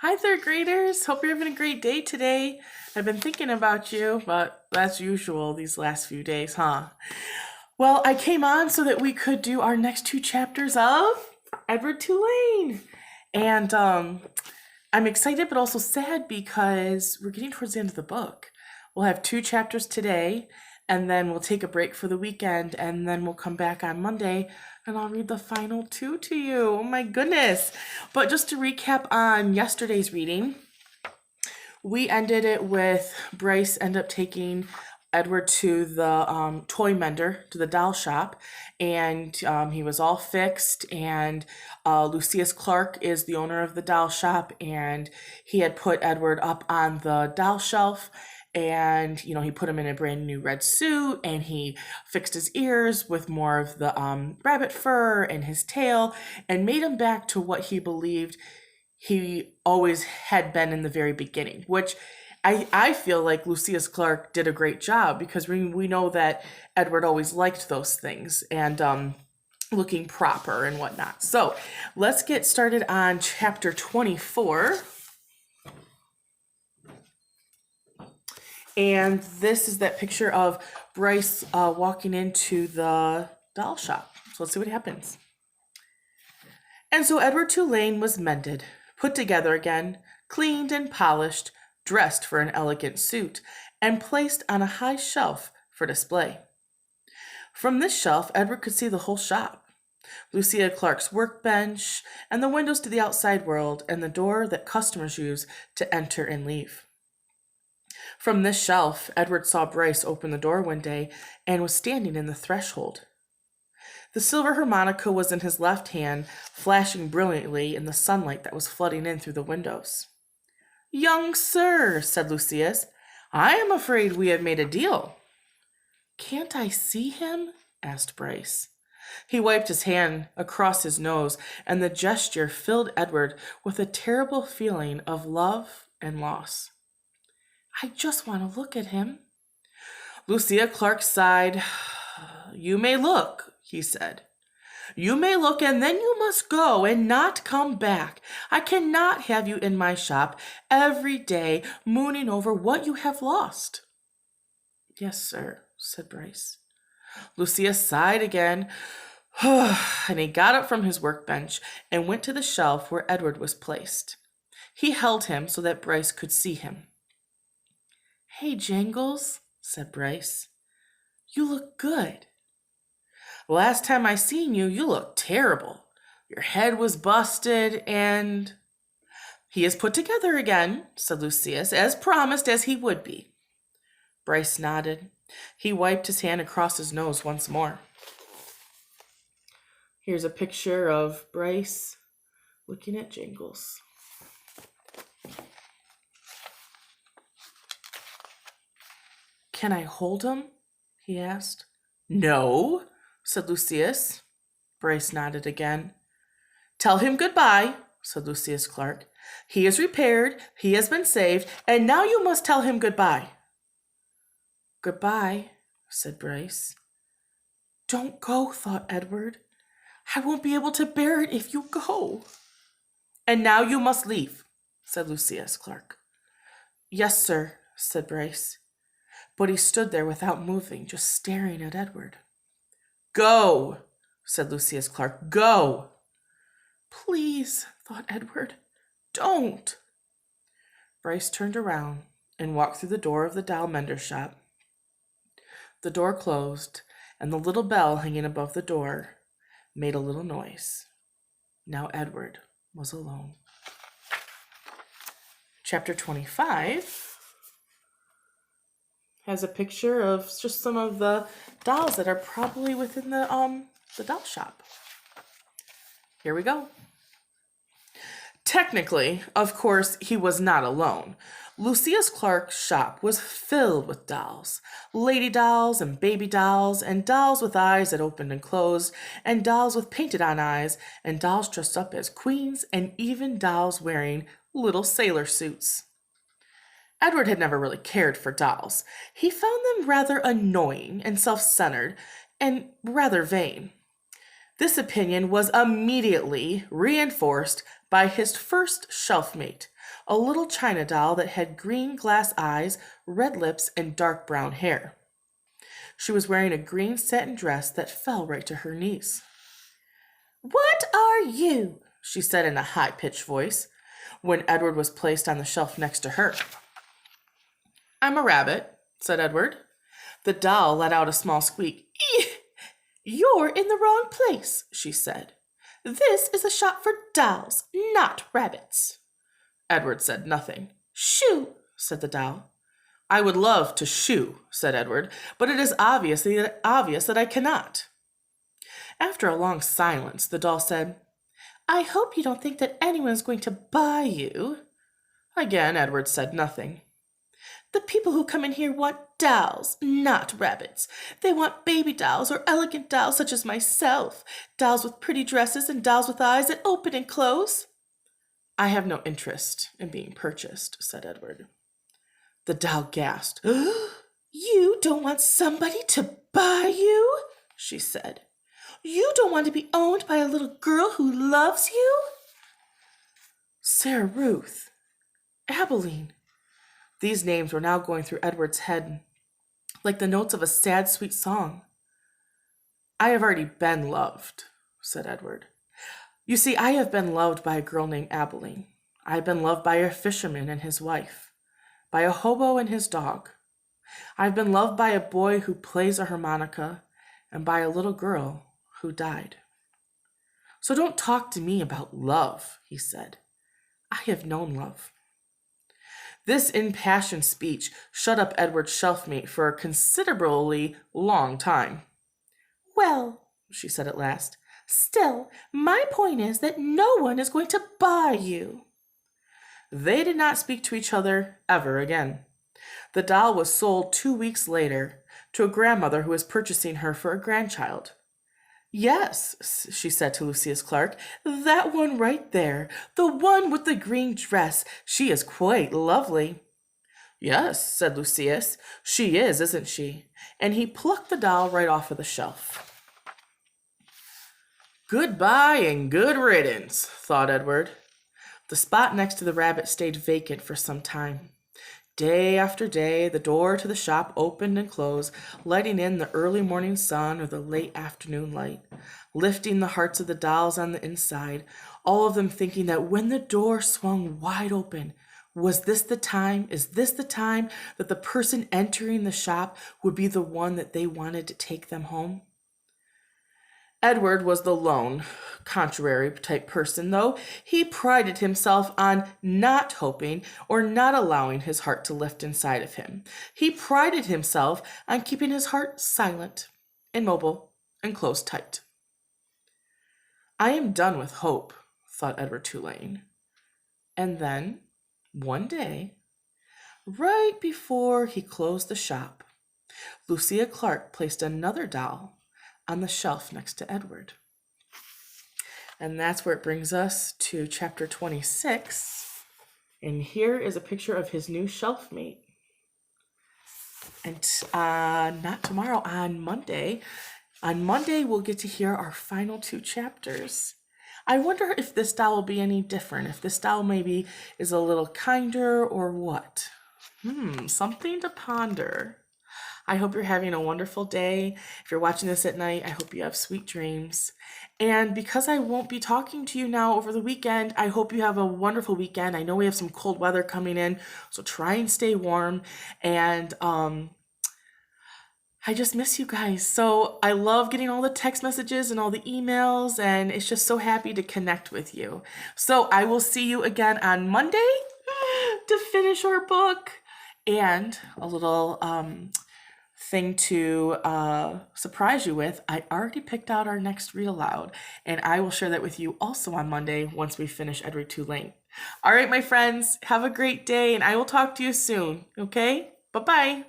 Hi, third graders. Hope you're having a great day today. I've been thinking about you, but that's usual these last few days, huh? Well, I came on so that we could do our next two chapters of Edward Tulane. And I'm excited but also sad because we're getting towards the end of the book. We'll have two chapters today, and then we'll take a break for the weekend, and then we'll come back on Monday and I'll read the final two to you. Oh my goodness. But just to recap on yesterday's reading, we ended it with Bryce end up taking Edward to the toy mender, to the doll shop, and he was all fixed, and Lucius Clark is the owner of the doll shop, and he had put Edward up on the doll shelf, and he put him in a brand new red suit, and he fixed his ears with more of the rabbit fur and his tail, and made him back to what he believed he always had been in the very beginning, which I feel like Lucius Clark did a great job, because we know that Edward always liked those things and looking proper and whatnot. So let's get started on chapter 24. And this is that picture of Bryce walking into the doll shop. So let's see what happens. And so Edward Tulane was mended, put together again, cleaned and polished, dressed for an elegant suit, and placed on a high shelf for display. From this shelf, Edward could see the whole shop, Lucia Clark's workbench, and the windows to the outside world, and the door that customers use to enter and leave. From this shelf, Edward saw Bryce open the door one day and was standing in the threshold. The silver harmonica was in his left hand, flashing brilliantly in the sunlight that was flooding in through the windows. "Young sir," said Lucius, "I am afraid we have made a deal." "Can't I see him?" asked Bryce. He wiped his hand across his nose, and the gesture filled Edward with a terrible feeling of love and loss. "I just want to look at him." Lucia Clark sighed. "You may look," he said. "You may look, and then you must go and not come back. I cannot have you in my shop every day mooning over what you have lost." "Yes, sir," said Bryce. Lucia sighed again, and he got up from his workbench and went to the shelf where Edward was placed. He held him so that Bryce could see him. "Hey, Jangles," said Bryce. "You look good." "Last time I seen you, you looked terrible. Your head was busted and—" "He is put together again," said Lucius, "as promised as he would be." Bryce nodded. He wiped his hand across his nose once more. Here's a picture of Bryce looking at Jangles. "Can I hold him?" he asked. "No," said Lucius. Bryce nodded again. "Tell him goodbye," said Lucius Clark. "He is repaired, he has been saved, and now you must tell him goodbye." "Goodbye," said Bryce. "Don't go," thought Edward. "I won't be able to bear it if you go." "And now you must leave," said Lucius Clark. "Yes, sir," said Bryce. But he stood there without moving, just staring at Edward. "Go," said Lucius Clark. "Go." "Please," thought Edward, "don't." Bryce turned around and walked through the door of the doll mender shop. The door closed, and the little bell hanging above the door made a little noise. Now Edward was alone. Chapter 25 has a picture of just some of the dolls that are probably within the doll shop. Here we go. Technically, of course, he was not alone. Lucius Clark's shop was filled with dolls. Lady dolls and baby dolls, and dolls with eyes that opened and closed, and dolls with painted-on eyes, and dolls dressed up as queens, and even dolls wearing little sailor suits. Edward had never really cared for dolls. He found them rather annoying and self-centered and rather vain. This opinion was immediately reinforced by his first shelf mate, a little china doll that had green glass eyes, red lips, and dark brown hair. She was wearing a green satin dress that fell right to her knees. "What are you?" she said in a high-pitched voice, when Edward was placed on the shelf next to her. "I'm a rabbit," said Edward. The doll let out a small squeak. "You're in the wrong place," she said. "This is a shop for dolls, not rabbits." Edward said nothing. "Shoo," said the doll. "I would love to shoo," said Edward, "but it is obvious that I cannot." After a long silence, the doll said, "I hope you don't think that anyone is going to buy you." Again, Edward said nothing. "The people who come in here want dolls, not rabbits. They want baby dolls or elegant dolls such as myself, dolls with pretty dresses and dolls with eyes that open and close." "I have no interest in being purchased," said Edward. The doll gasped. "You don't want somebody to buy you?" she said. "You don't want to be owned by a little girl who loves you?" Sarah Ruth, Abilene. These names were now going through Edward's head like the notes of a sad, sweet song. "I have already been loved," said Edward. "You see, I have been loved by a girl named Abilene. I have been loved by a fisherman and his wife, by a hobo and his dog. I've been loved by a boy who plays a harmonica and by a little girl who died. So don't talk to me about love," he said. "I have known love." This impassioned speech shut up Edward's shelfmate for a considerably long time. "Well," she said at last, "still, my point is that no one is going to buy you." They did not speak to each other ever again. The doll was sold 2 weeks later to a grandmother who was purchasing her for a grandchild. "Yes," she said to Lucius Clark, "that one right there, the one with the green dress. She is quite lovely." "Yes," said Lucius, "she is, isn't she?" And he plucked the doll right off of the shelf. "Goodbye and good riddance," thought Edward. The spot next to the rabbit stayed vacant for some time. Day after day, the door to the shop opened and closed, letting in the early morning sun or the late afternoon light, lifting the hearts of the dolls on the inside, all of them thinking that when the door swung wide open, is this the time that the person entering the shop would be the one that they wanted to take them home? Edward was the lone, contrary type person, though he prided himself on not hoping or not allowing his heart to lift inside of him. He prided himself on keeping his heart silent, immobile, and closed tight. "I am done with hope," thought Edward Tulane. And then, one day, right before he closed the shop, Lucia Clark placed another doll on the shelf next to Edward. And that's where it brings us to chapter 26. And here is a picture of his new shelf mate. And not tomorrow, on Monday. On Monday, we'll get to hear our final 2 chapters. I wonder if this doll will be any different, if this doll maybe is a little kinder or what. Something to ponder. I hope you're having a wonderful day. If you're watching this at night, I hope you have sweet dreams. And because I won't be talking to you now over the weekend, I hope you have a wonderful weekend. I know we have some cold weather coming in, so try and stay warm. And I just miss you guys. So I love getting all the text messages and all the emails, and it's just so happy to connect with you. So I will see you again on Monday to finish our book. And a little thing to surprise you with, I already picked out our next read aloud, and I will share that with you also on Monday once we finish Edward Tulane. All right, my friends, have a great day, and I will talk to you soon, okay? Bye-bye.